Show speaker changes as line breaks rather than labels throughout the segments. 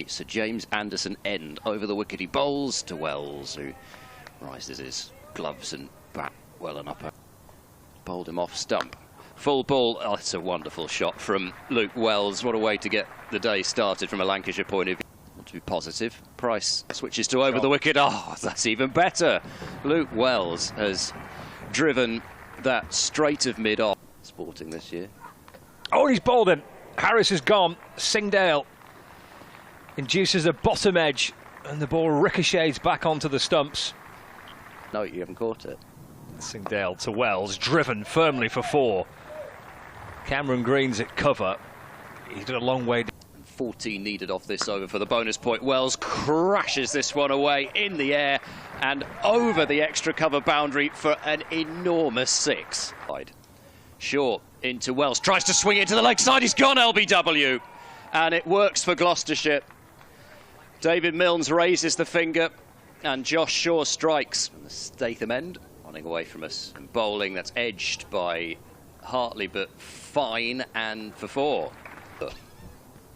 Sir James Anderson end over the wicket. He bowls to Wells, who rises his gloves and bat well and up. Bowled him off stump. Full ball. Oh, it's a wonderful shot from Luke Wells. What a way to get the day started from a Lancashire point of view. Want to be positive. Price switches to over the wicket. Oh, that's even better. Luke Wells has driven that straight of mid-off. Sporting this year.
Oh, he's bowled him. Harris has gone. Singdale induces a bottom edge, and the ball ricochets back onto the stumps.
No, you haven't caught it.
Singdale to Wells, driven firmly for 4. Cameron Green's at cover. He's got a long way.
14 needed off this over for the bonus point. Wells crashes this one away in the air and over the extra cover boundary for an enormous 6. Short into Wells, tries to swing it to the leg side. He's gone LBW, and it works for Gloucestershire. David Milnes raises the finger, and Josh Shaw strikes from the Statham end, running away from us. And bowling that's edged by Hartley, but fine, and for 4.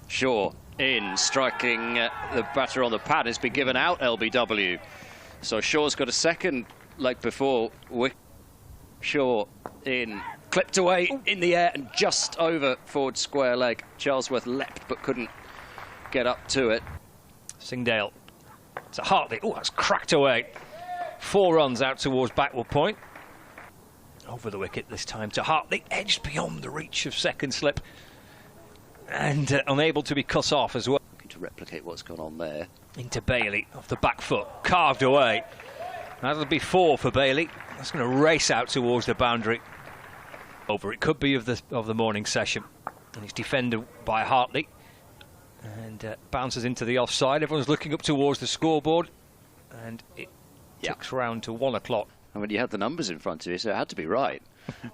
Shaw in, striking the batter on the pad. Has been given out LBW. So Shaw's got a second leg before. Shaw in, clipped away in the air and just over forward square leg. Charlesworth leapt but couldn't get up to it.
Singdale to Hartley. Oh, that's cracked away. 4 runs out towards backward point. Over the wicket this time to Hartley, edged beyond the reach of second slip, and unable to be cut off as well.
Looking to replicate what's gone on there.
Into Bailey off the back foot, carved away. That'll be 4 for Bailey. That's going to race out towards the boundary. Over, it could be of the morning session, and it's defended by Hartley. And bounces into the offside. Everyone's looking up towards the scoreboard, and it ticks round to 1 o'clock.
I mean, you had the numbers in front of you, so it had to be right.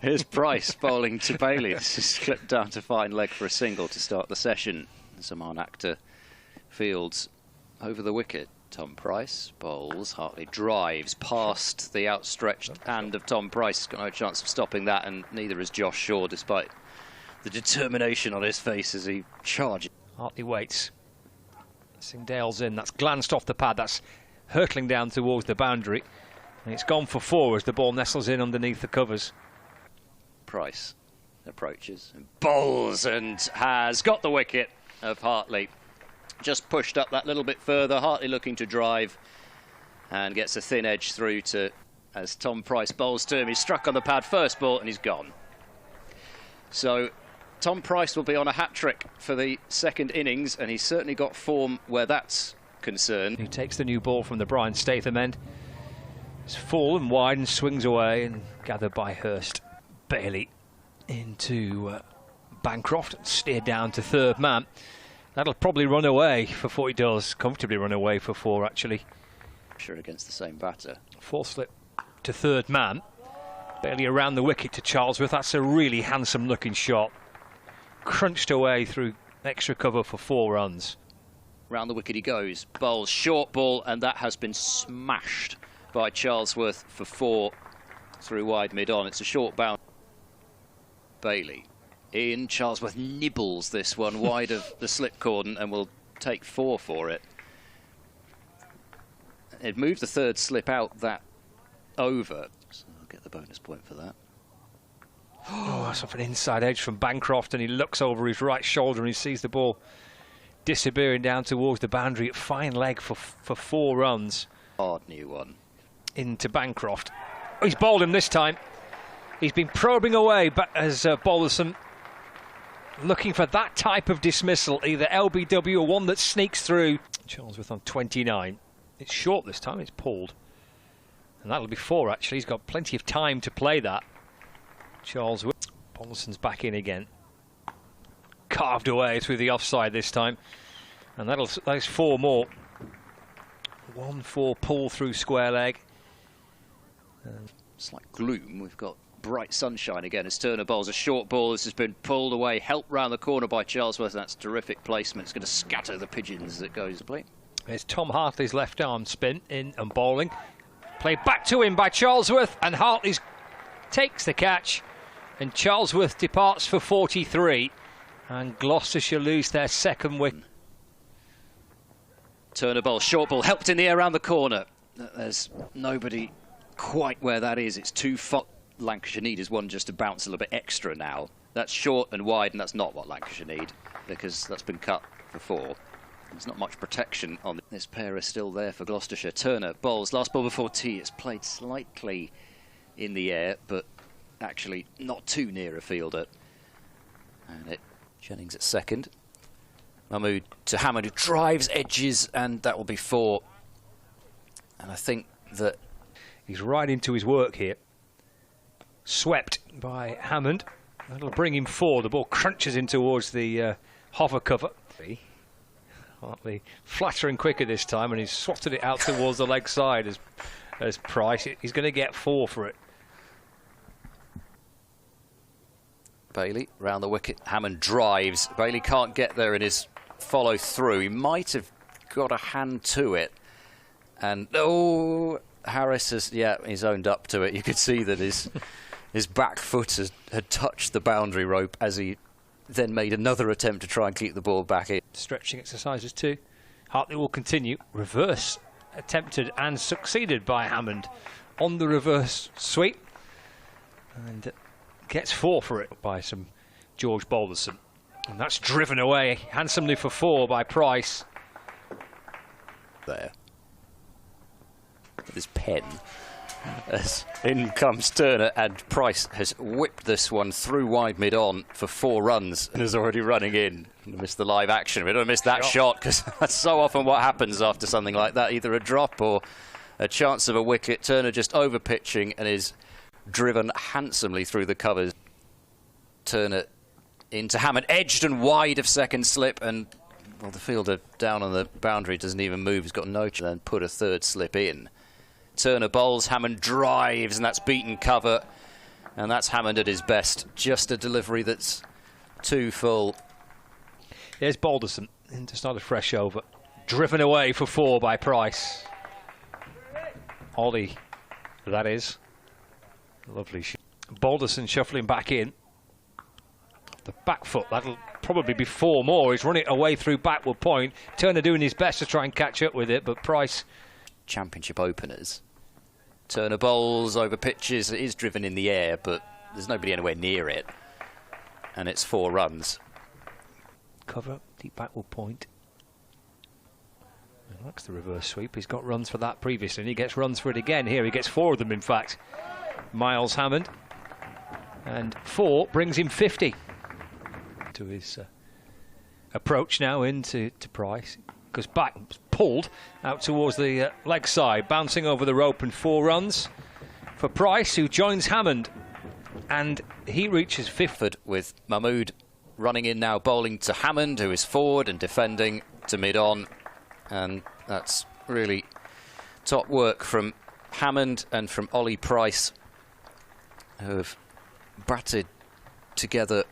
Here's Price bowling to Bailey. This is clipped down to fine leg for a single to start the session. Saman Akhtar fields over the wicket. Tom Price bowls. Hartley drives past the outstretched hand of Tom Price. He's got no chance of stopping that, and neither has Josh Shaw, despite the determination on his face as he charges.
Hartley waits. Singdale's in. That's glanced off the pad. That's hurtling down towards the boundary. And it's gone for 4 as the ball nestles in underneath the covers.
Price approaches and bowls and has got the wicket of Hartley. Just pushed up that little bit further. Hartley looking to drive and gets a thin edge through to, as Tom Price bowls to him. He's struck on the pad first ball and he's gone. So Tom Price will be on a hat-trick for the second innings, and he's certainly got form where that's concerned.
He takes the new ball from the Brian Statham end. It's fallen wide and swings away, and gathered by Hurst. Bailey into Bancroft, steered down to third man. That'll probably run away for 4. He does comfortably run away for 4, actually.
Sure, against the same batter.
4 slip to third man. Bailey around the wicket to Charlesworth. That's a really handsome looking shot. Crunched away through extra cover for 4 runs.
Round the wicket he goes, bowls short ball, and that has been smashed by Charlesworth for 4 through wide mid-on. It's a short bound. Bailey in, Charlesworth nibbles this one wide of the slip cordon and will take 4 for it. It moved the third slip out that over, so I'll get the bonus point for that.
Oh, that's off an inside edge from Bancroft, and he looks over his right shoulder and he sees the ball disappearing down towards the boundary at fine leg for 4 runs.
Hard new one.
Into Bancroft. Oh, he's bowled him this time. He's been probing away as Bollerson, looking for that type of dismissal, either LBW or one that sneaks through. Charlesworth on 29. It's short this time, it's pulled. And that'll be 4, actually. He's got plenty of time to play that. Charlesworth. Bollerson's back in again. Carved away through the offside this time. And that's 4 more. 1-4 pull through square leg.
It's like gloom. We've got bright sunshine again as Turner bowls a short ball. This has been pulled away, helped round the corner by Charlesworth. That's terrific placement. It's going to scatter the pigeons as it goes to play.
There's Tom Hartley's left arm spin in and bowling. Played back to him by Charlesworth, and Hartley takes the catch, and Charlesworth departs for 43, and Gloucestershire lose their second wicket.
Turner ball, short ball, helped in the air around the corner. There's nobody quite where that is. It's too far. Lancashire need is one just to bounce a little bit extra now. That's short and wide, and that's not what Lancashire need, because that's been cut for 4. There's not much protection on this pair. Is still there for Gloucestershire. Turner bowls, last ball before tea. It's played slightly in the air, but actually not too near a fielder. And Jennings at second. Mahmood to Hammond, who drives edges, and that will be 4. And I think that
he's right into his work here. Swept by Hammond. That'll bring him 4. The ball crunches in towards the hover cover. Hardly flattering quicker this time, and he's swatted it out towards the leg side as Price. He's going to get 4 for it.
Bailey round the wicket. Hammond drives. Bailey can't get there in his follow through. He might have got a hand to it, and Harris has he's owned up to it. You could see that his back foot had touched the boundary rope as he then made another attempt to try and keep the ball back in.
Stretching exercises too. Hartley will continue. Reverse attempted and succeeded by Hammond on the reverse sweep, and gets 4 for it by some George Balderson. And that's driven away handsomely for 4 by Price.
There. With his pen. As in comes Turner, and Price has whipped this one through wide mid-on for 4 runs and is already running in. Missed the live action. We don't miss that shot, because that's so often what happens after something like that. Either a drop or a chance of a wicket. Turner just over-pitching and is driven handsomely through the covers. Turner into Hammond, edged and wide of second slip, and well, the fielder down on the boundary doesn't even move. He's got no chance, and put a third slip in. Turner bowls, Hammond drives, and that's beaten cover, and that's Hammond at his best. Just a delivery that's too full.
Here's Balderson in to start a fresh over. Driven away for 4 by Price. Ollie, that is. Lovely. Balderson shuffling back in. The back foot, that'll probably be 4 more. He's running away through backward point. Turner doing his best to try and catch up with it, but Price...
Championship openers. Turner bowls over pitches. It is driven in the air, but there's nobody anywhere near it. And it's 4 runs.
Cover, deep backward point. He likes the reverse sweep. He's got runs for that previously, and he gets runs for it again. Here he gets 4 of them, in fact. Miles Hammond. And 4 brings him 50. To his approach now into Price. Goes back, pulled out towards the leg side, bouncing over the rope, and 4 runs for Price, who joins Hammond, and he reaches 5th.
With Mahmood running in now, bowling to Hammond, who is forward and defending to mid-on, and that's really top work from Hammond and from Ollie Price, who have batted together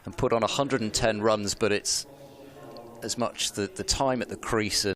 and put on 110 runs, but it's as much the time at the crease